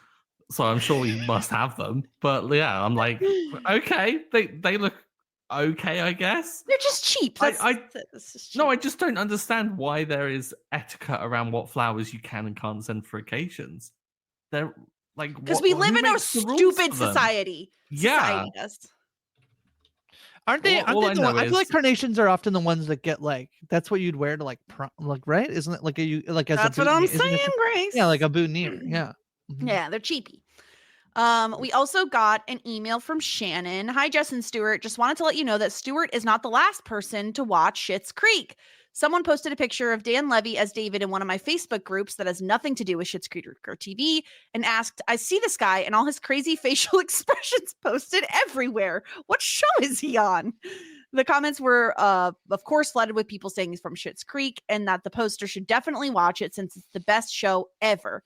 so I'm sure we must have them. But yeah, I'm like, okay, they look okay, I guess. They're just cheap. That's just cheap. No, I just don't understand why there is etiquette around what flowers you can and can't send for occasions. They're like, because we live in a stupid society. Yeah. Society does. Aren't they? I feel like carnations are often the ones that get like, that's what you'd wear to like prom, like, right? Isn't it like as that's a what I'm saying, Grace? Yeah, like a boutonniere. Yeah. Mm-hmm. Yeah, they're cheapy. We also got an email from Shannon. Hi, Jess and Stuart. Just wanted to let you know that Stuart is not the last person to watch Schitt's Creek. Someone posted a picture of Dan Levy as David in one of my Facebook groups that has nothing to do with Schitt's Creek or TV and asked, I see this guy and all his crazy facial expressions posted everywhere. What show is he on? The comments were, of course, flooded with people saying he's from Schitt's Creek and that the poster should definitely watch it since it's the best show ever.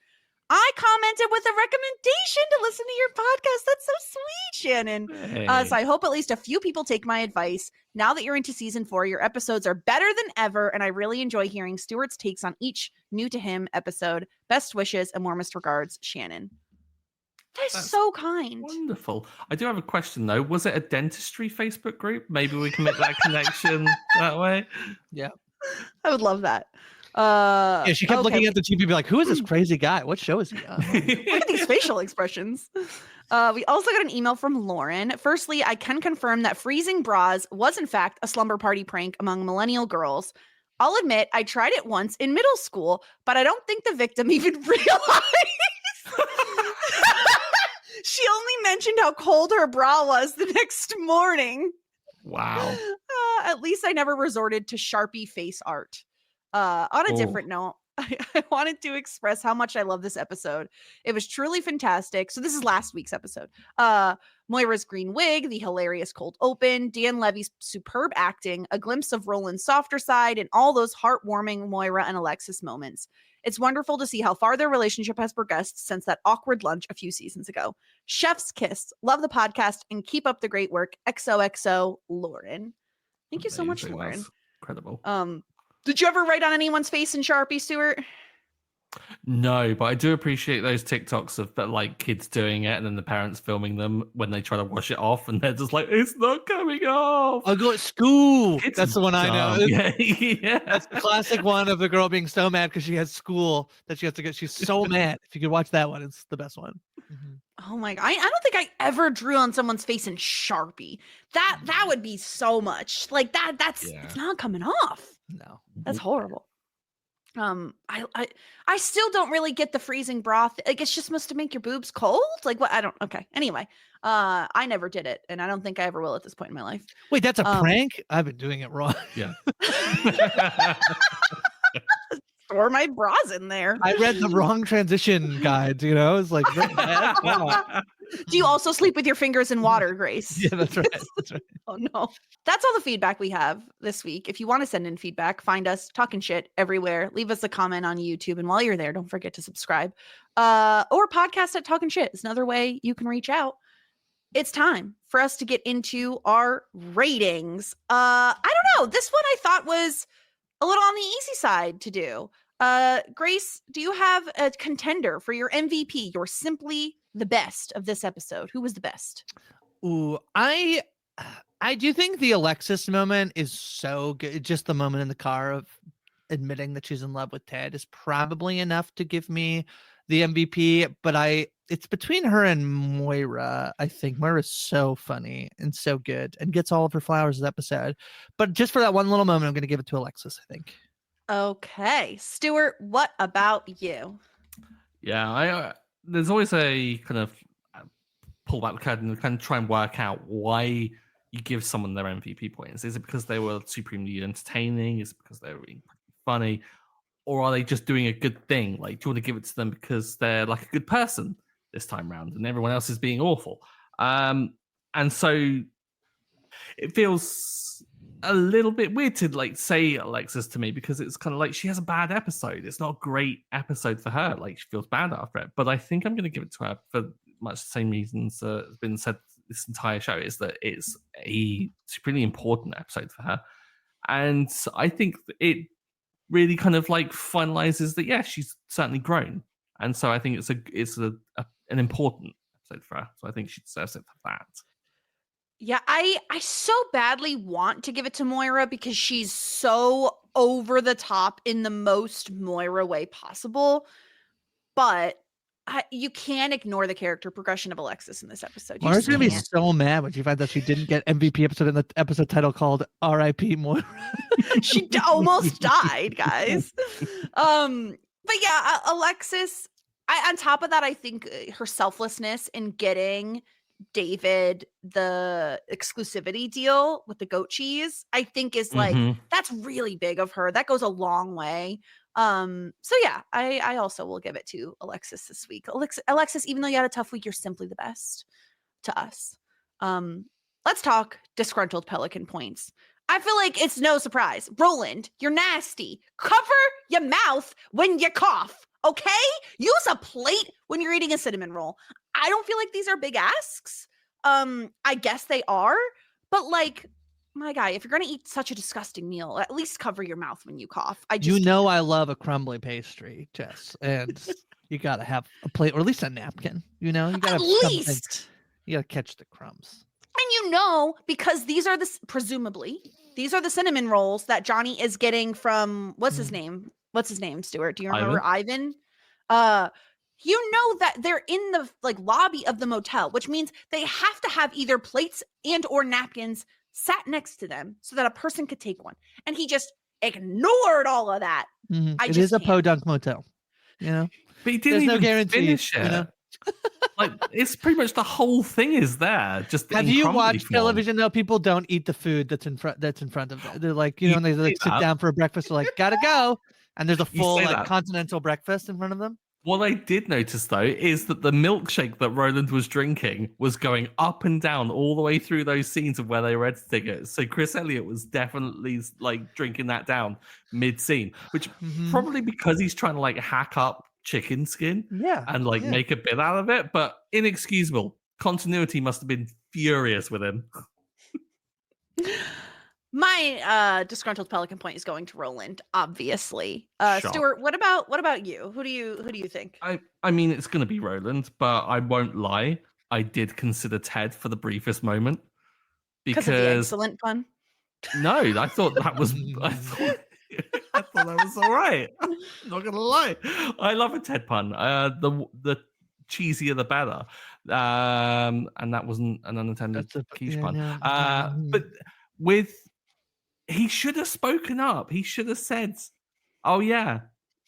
I commented with a recommendation to listen to your podcast. That's so sweet, Shannon. Hey. So I hope at least a few people take my advice. Now that you're into season 4, your episodes are better than ever, and I really enjoy hearing Stuart's takes on each new to him episode. Best wishes and warmest regards, Shannon. That's so kind. Wonderful. I do have a question, though. Was it a dentistry Facebook group? Maybe we can make that connection that way. Yeah. I would love that. Yeah, she kept looking at the TV, be like, "Who is this crazy guy? What show is he on?" Look at these facial expressions. We also got an email from Lauren. Firstly, I can confirm that freezing bras was in fact a slumber party prank among millennial girls. I'll admit I tried it once in middle school, but I don't think the victim even realized. She only mentioned how cold her bra was the next morning. Wow. At least I never resorted to Sharpie face art. On a different note, I wanted to express how much I love this episode. It was truly fantastic. So this is last week's episode. Moira's green wig, the hilarious cold open, Dan Levy's superb acting, a glimpse of Roland's softer side, and all those heartwarming Moira and Alexis moments. It's wonderful to see how far their relationship has progressed since that awkward lunch a few seasons ago. Chef's kiss. Love the podcast and keep up the great work. XOXO, Lauren. Thank you so much, Amazing. Lauren. That's incredible. Did you ever write on anyone's face in Sharpie, Stuart? No, but I do appreciate those TikToks of like kids doing it and then the parents filming them when they try to wash it off and they're just like, it's not coming off. I'll go at school. Kids That's are the one I know. dumb. Yeah. That's the classic one of the girl being so mad because she has school that she has to get. She's so mad. If you could watch that one, it's the best one. Oh my god! I don't think I ever drew on someone's face in Sharpie. That would be so much like that. It's not coming off. No, that's horrible. I still don't really get the freezing broth. Like it's just supposed to make your boobs cold. Like what? I don't. Okay. Anyway, I never did it, and I don't think I ever will at this point in my life. Wait, that's a prank? I've been doing it wrong. Yeah. Store my bras in there. I read the wrong transition guides. You know, it's like. Do you also sleep with your fingers in water, Grace? Yeah, that's right. That's right. Oh no. That's all the feedback we have this week. If you want to send in feedback, find us talking shit everywhere. Leave us a comment on YouTube. And while you're there, don't forget to subscribe. Or podcast at Talking Shit is another way you can reach out. It's time for us to get into our ratings. I don't know. This one I thought was a little on the easy side to do. Grace, do you have a contender for your MVP? You're simply the best of this episode. Who was the best? Ooh, I do think the Alexis moment is so good. Just the moment in the car of admitting that she's in love with Ted is probably enough to give me the MVP. But it's between her and Moira. I think Moira's so funny and so good and gets all of her flowers this episode. But just for that one little moment, I'm going to give it to Alexis, I think. Okay. Stuart, what about you? Yeah, there's always a kind of pull back the curtain and kind of try and work out why you give someone their MVP points. Is it because they were supremely entertaining? Is it because they were really funny? Or are they just doing a good thing? Like, do you want to give it to them because they're like a good person this time around and everyone else is being awful? And so it feels a little bit weird to like say Alexis to me because it's kind of like she has a bad episode. It's not a great episode for her. Like she feels bad after it. But I think I'm going to give it to her for much the same reasons has been said this entire show, is that it's a really important episode for her. And I think it really kind of like finalizes that, yeah, she's certainly grown. And so I think it's an important episode for her. So I think she deserves it for that. Yeah, I so badly want to give it to Moira because she's so over the top in the most Moira way possible. But you can't ignore the character progression of Alexis in this episode. Moira's going to be so mad when she finds out she didn't get MVP episode in the episode title called R.I.P. Moira. She almost died, guys. But yeah, Alexis, on top of that, I think her selflessness in getting David the exclusivity deal with the goat cheese, I think is like that's really big of her. That goes a long way. So yeah, I also will give it to Alexis this week. Alexis, even though you had a tough week, you're simply the best to us. Let's talk disgruntled pelican points. I feel like it's no surprise. Roland, you're nasty. Cover your mouth when you cough. Okay? Use a plate when you're eating a cinnamon roll. I don't feel like these are big asks. I guess they are, but like, my guy, if you're gonna eat such a disgusting meal, at least cover your mouth when you cough. I love a crumbly pastry, Jess, and you gotta have a plate or at least a napkin. You know, you gotta you gotta catch the crumbs. And because these are presumably these are the cinnamon rolls that Johnny is getting from what's his name? What's his name, Stuart? Do you remember Ivan? That they're in the lobby of the motel, which means they have to have either plates and or napkins sat next to them so that a person could take one. And he just ignored all of that. It is a podunk motel, you know. But he didn't even guarantee, finish it. You know? It's pretty much the whole thing is there. Just have you watched television though? People don't eat the food that's in front of them. They're like, when they sit down for a breakfast, they're like, gotta go. and there's a full say like that. continental breakfast in front of them. What I did notice, though, is that the milkshake that Roland was drinking was going up and down all the way through those scenes of where they were editing it. So Chris Elliott was definitely like drinking that down mid-scene, which probably because he's trying to like hack up chicken skin and like make a bit out of it, but inexcusable. Continuity must have been furious with him. My disgruntled pelican point is going to Roland, obviously. Sure. Stuart, what about you? Who do you think? I mean, it's going to be Roland, but I won't lie. I did consider Ted for the briefest moment Because of the excellent pun. No, I thought that was. I thought that was all right. I'm not gonna lie. I love a Ted pun. The cheesier the better. And that wasn't an unintended quiche pun. But he should have spoken up. He should have said, "Oh yeah,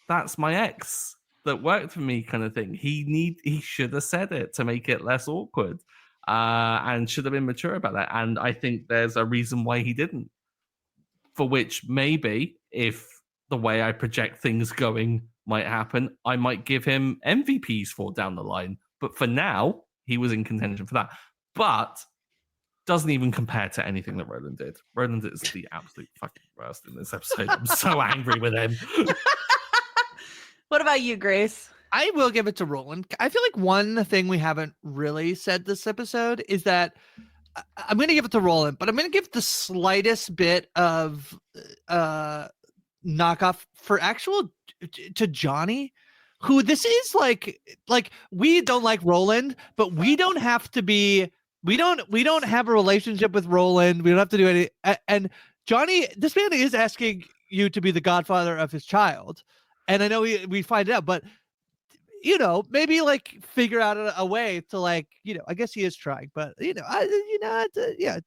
that's my ex that worked for me," kind of thing. He should have said it to make it less awkward, and should have been mature about that. And I think there's a reason why he didn't. For which maybe if the way I project things going might happen, I might give him MVPs for down the line. But for now, he was in contention for that. But doesn't even compare to anything that Roland did. Roland is the absolute fucking worst in this episode. I'm so angry with him. What about you, Grace? I will give it to Roland. I feel like one thing we haven't really said this episode is that I'm going to give it to Roland, but I'm going to give the slightest bit of knockoff for actual to Johnny, who this is like we don't like Roland, but we don't have to be. We don't have a relationship with Roland. We don't have to do any. And Johnny, this man is asking you to be the godfather of his child, and I know we find it out, but maybe like figure out a way to like I guess he is trying, but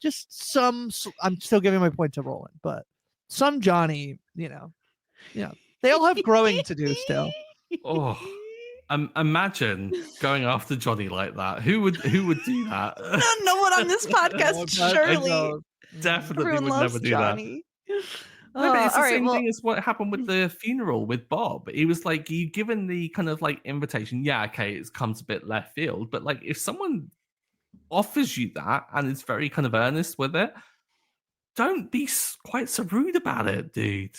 just some. I'm still giving my point to Roland, but some Johnny, they all have growing to do still. Oh. Imagine going after Johnny like that. Who would do that? No one on this podcast, surely. Definitely Everyone would loves never do Johnny. that. No, but it's the same well, thing as what happened with the funeral with Bob. He was like, you given the kind of like invitation. Yeah, okay, it comes a bit left field, but like if someone offers you that and is very kind of earnest with it, don't be quite so rude about it, dude.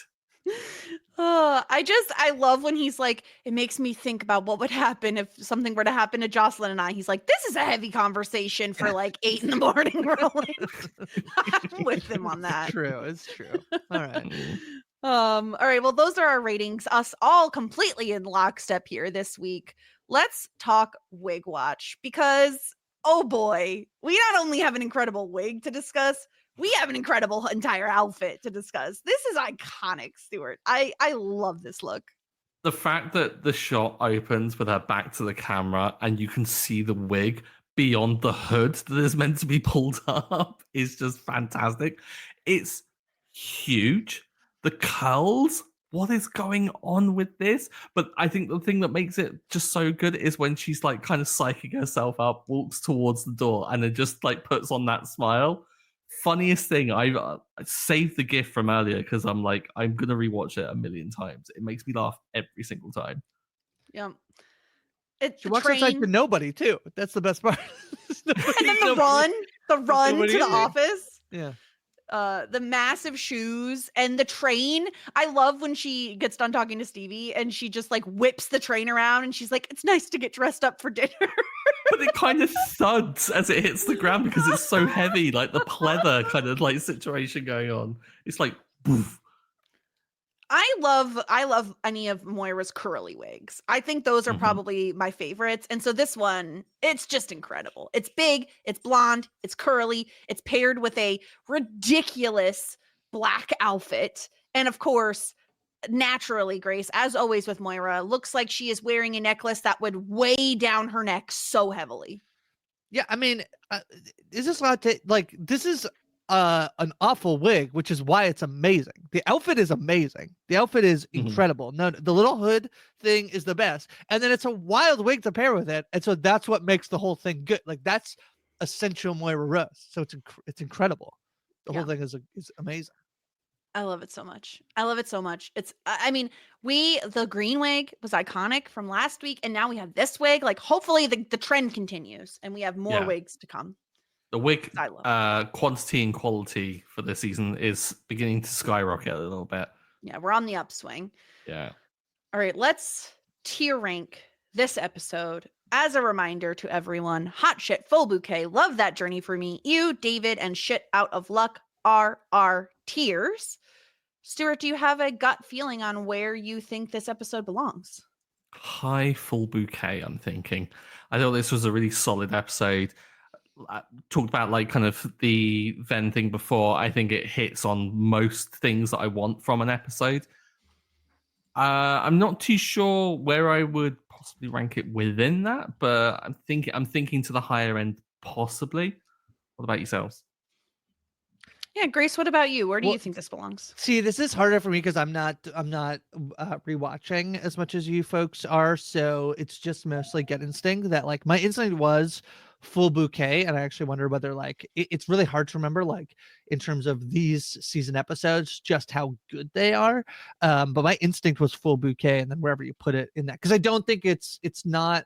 I love when he's like, it makes me think about what would happen if something were to happen to Jocelyn and I. He's like, this is a heavy conversation for like 8 a.m, Roland. I'm with him on that. It's true. All right. All right. Well, those are our ratings. Us all completely in lockstep here this week. Let's talk Wig Watch because, oh boy, we not only have an incredible wig to discuss, we have an incredible entire outfit to discuss. This is iconic, Stuart. I love this look. The fact that the shot opens with her back to the camera and you can see the wig beyond the hood that is meant to be pulled up is just fantastic. It's huge. The curls. What is going on with this? But I think the thing that makes it just so good is when she's like kind of psyching herself up, walks towards the door, and then just like puts on that smile. Funniest thing, I saved the GIF from earlier because I'm like, I'm gonna rewatch it a million times. It makes me laugh every single time. Yeah. She walks outside to nobody too. That's the best part. And then the run to the office. Yeah. The massive shoes and the train. I love when she gets done talking to Stevie and she just like whips the train around and she's like, it's nice to get dressed up for dinner. But it kind of thuds as it hits the ground because it's so heavy, like the pleather kind of like situation going on. It's like, poof. I love any of Moira's curly wigs. I think those are probably my favorites. And so this one, it's just incredible. It's big, it's blonde, it's curly, it's paired with a ridiculous black outfit. And of course, naturally, Grace, as always with Moira, looks like she is wearing a necklace that would weigh down her neck so heavily. Yeah, I mean, is this not like this is an awful wig, which is why it's amazing. The outfit is amazing. The outfit is incredible. No, the little hood thing is the best, and then it's a wild wig to pair with it, and so that's what makes the whole thing good. Like that's essential Moira Rose. So it's incredible. The whole thing is amazing. I love it so much. I love it so much. I mean, the green wig was iconic from last week, and now we have this wig. Like, hopefully the trend continues and we have more Yeah. wigs to come. The wig I love it. quantity and quality for this season is beginning to skyrocket a little bit. Yeah, we're on the upswing. Yeah. All right, let's tier rank this episode. As a reminder to everyone, hot shit, full bouquet, love that journey for me. You, David, and shit out of luck are our tiers. Stuart, do you have a gut feeling on where you think this episode belongs? High full bouquet, I'm thinking. I thought this was a really solid episode. I talked about like kind of the Ven thing before. I think it hits on most things that I want from an episode. I'm not too sure where I would possibly rank it within that, but I'm thinking to the higher end possibly. What about yourselves? Yeah, Grace, what about you? Where do you think this belongs? See, this is harder for me because I'm not rewatching as much as you folks are, so it's just mostly gut instinct. That like my instinct was full bouquet, and I actually wonder whether like it's really hard to remember like in terms of these season episodes just how good they are. But my instinct was full bouquet, and then wherever you put it in that, because I don't think it's not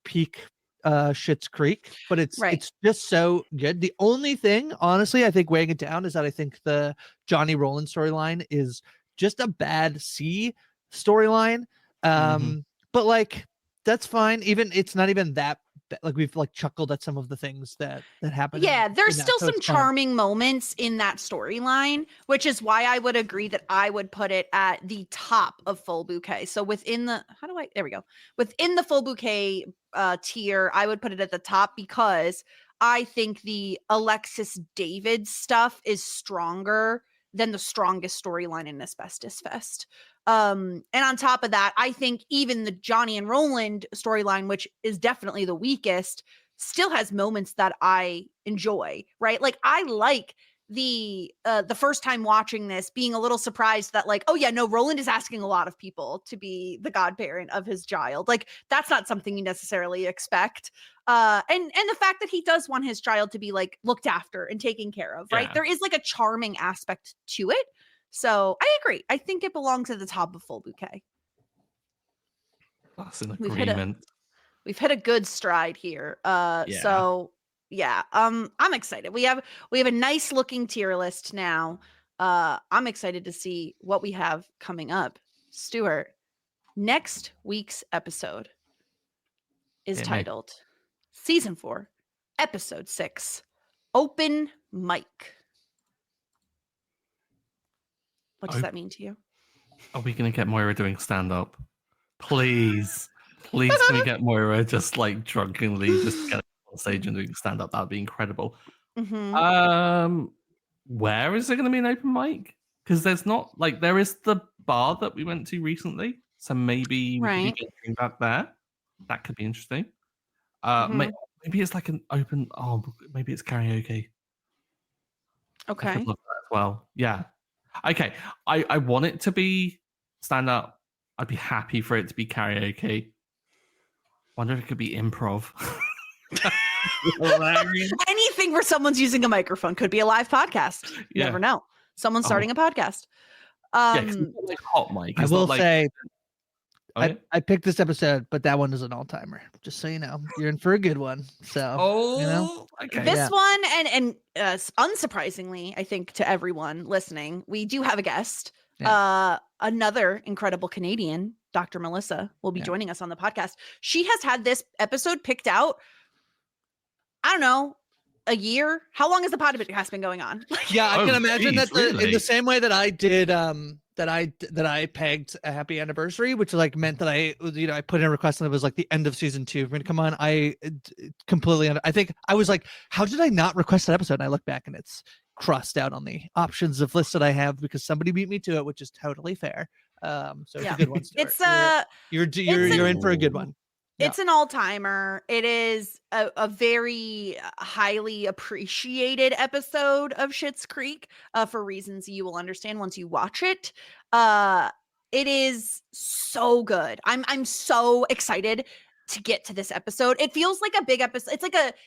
peak Schitt's Creek, but it's just so good. The only thing, honestly, I think weighing it down is that I think the Johnny Rowland storyline is just a bad C storyline. But like that's fine. Even it's not even that like we've like chuckled at some of the things that happen. Yeah, there's in still that, so some charming moments in that storyline, which is why I would agree that I would put it at the top of full bouquet. So within the within the full bouquet tier, I would put it at the top because I think the Alexis David stuff is stronger than the strongest storyline in Asbestos Fest. And on top of that, I think even the Johnny and Roland storyline, which is definitely the weakest, still has moments that I enjoy, right? Like I like the first time watching this being a little surprised that like, oh yeah, no, Roland is asking a lot of people to be the godparent of his child. Like that's not something you necessarily expect. And the fact that he does want his child to be like looked after and taken care of, right? Yeah. There is like a charming aspect to it. So I agree. I think it belongs at the top of full bouquet. That's an agreement. We've hit a good stride here. So yeah, I'm excited. We have a nice looking tier list now. I'm excited to see what we have coming up. Stuart, next week's episode is titled Season 4, Episode 6, Open Mic. What does that mean to you? Are we going to get Moira doing stand-up? Please can we get Moira just like drunkenly just get on stage and doing stand-up? That'd be incredible. Where is there going to be an open mic? Because there's not like there is the bar that we went to recently, so maybe we could be getting back there. That could be interesting. Maybe it's like an open. Oh, maybe it's karaoke. Okay. I could love that as well. Yeah. Okay. I want it to be stand up. I'd be happy for it to be karaoke. Wonder if it could be improv. Anything where someone's using a microphone. Could be a live podcast. You never know. Someone's starting a podcast. It's not like hot mic. I will say I picked this episode, but that one is an all-timer. Just so you know, you're in for a good one. So, you know, okay. This one, and unsurprisingly, I think to everyone listening, we do have a guest. Yeah. Another incredible Canadian, Dr. Melissa, will be joining us on the podcast. She has had this episode picked out, I don't know, a year. How long has the podcast been going on? Yeah, I can imagine that in the same way that I did that I pegged a happy anniversary, which like meant that I put in a request and it was like the end of season 2. We're gonna come on. I completely I think I was like, how did I not request that episode? And I look back and it's crossed out on the options of lists that I have because somebody beat me to it, which is totally fair. So it's a good one. Stuart. You're in for a good one. It's an all-timer. It is a very highly appreciated episode of Schitt's Creek for reasons you will understand once you watch it. It is so good. I'm so excited to get to this episode. It feels like a big episode.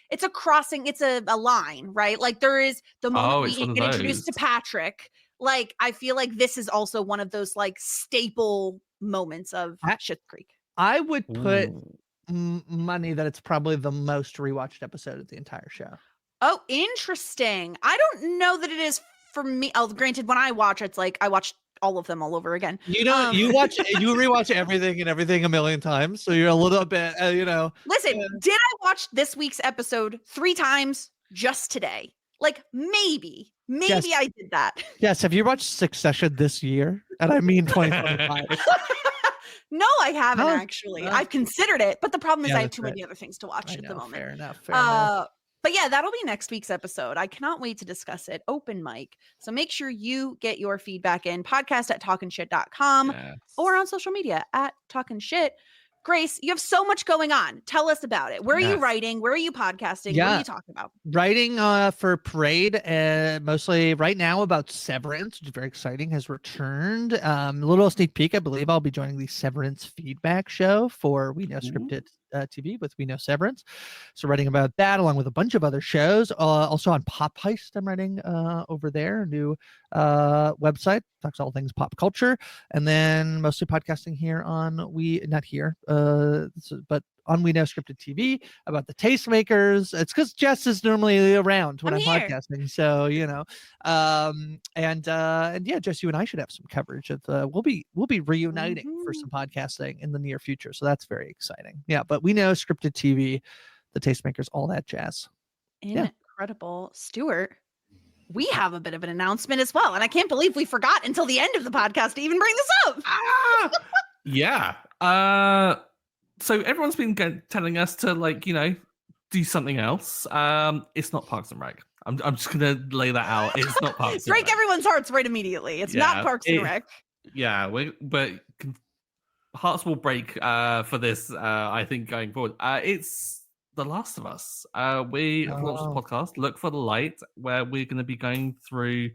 It's a crossing. It's a line, right? Like there is the moment we get introduced to Patrick. like I feel like this is also one of those like staple moments of Schitt's Creek. I would put Ooh. money that it's probably the most rewatched episode of the entire show. Oh, interesting. I don't know that it is for me. Oh, granted, when I watch, it's like I watch all of them all over again. You know, you rewatch everything a million times, so you're a little bit, Listen, did I watch this week's episode 3 times just today? Like maybe Yes. I did that. Yes. Have you watched Succession this year? And I mean 2025. No, I haven't No, actually. no. I've considered it, but the problem is Yeah, I have that's too many other things to watch at the moment. Fair enough. But yeah, that'll be next week's episode. I cannot wait to discuss it. Open mic. So make sure you get your feedback in podcast@talkingshit.com Yes. or on social media @talkingshit. Grace, you have so much going on. Tell us about it. Where are you Yes. writing? Where are you podcasting? What Yeah. are you talking about? Writing for Parade, mostly right now about Severance, which is very exciting, has returned. A little sneak peek, I believe I'll be joining the Severance feedback show for We Know Scripted TV with We Know Severance. So writing about that along with a bunch of other shows. Also on Pop Heist, I'm writing over there, a new website, talks all things pop culture. And then mostly podcasting here on but on We Know Scripted TV about the Tastemakers. It's because Jess is normally around when I'm here. podcasting, so and yeah, Jess, you and I should have some coverage of we'll be reuniting for some podcasting in the near future, so that's very exciting. Yeah, but We Know Scripted TV, the Tastemakers, all that jazz. Incredible. Stuart, we have a bit of an announcement as well, and I can't believe we forgot until the end of the podcast to even bring this up. Yeah. So everyone's been telling us to do something else. It's not Parks and Rec. I'm just gonna lay that out. It's not Parks and Break Rec. everyone's hearts right immediately. It's not Parks and Rec. Yeah, but hearts will break for this. I think going forward, it's The Last of Us. We have launched a podcast, Look for the Light, where we're going to be going through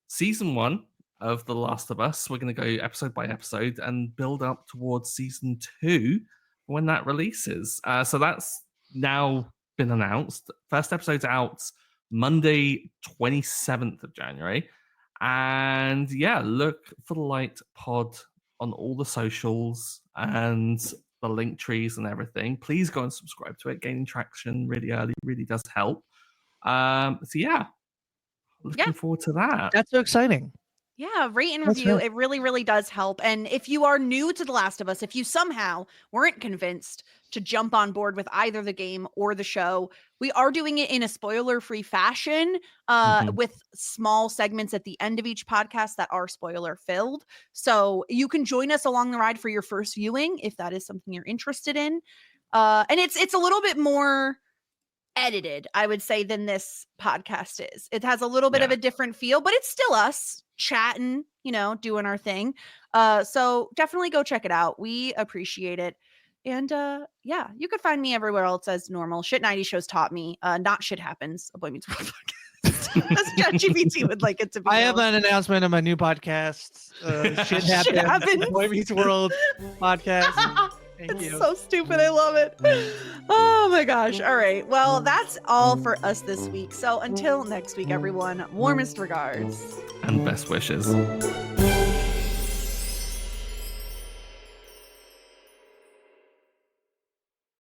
season 1 of The Last of Us. We're going to go episode by episode and build up towards season 2 when that releases. So that's now been announced. First episode's out Monday, 27th of January. And yeah, Look for the Light pod on all the socials and the link trees and everything. Please go and subscribe to it. Gaining traction really early really does help. So yeah, looking forward to that. That's so exciting. Yeah, rate and That's review. right. It really, really does help. And if you are new to The Last of Us, if you somehow weren't convinced to jump on board with either the game or the show, we are doing it in a spoiler-free fashion with small segments at the end of each podcast that are spoiler-filled. So you can join us along the ride for your first viewing if that is something you're interested in. And it's a little bit more edited, I would say, than this podcast is. It has a little bit of a different feel, but it's still us chatting, doing our thing. So definitely go check it out. We appreciate it. And yeah, you could find me everywhere else as normal. Shit 90 shows taught me. Not Shit Happens, a Boy Meets World podcast. As ChatGPT would like it to be. I have an announcement of my new podcast. Shit Happens. Boy Meets World podcast. Thank you. So stupid. I love it. Oh my gosh. All right. Well, that's all for us this week. So until next week, everyone, warmest regards and best wishes.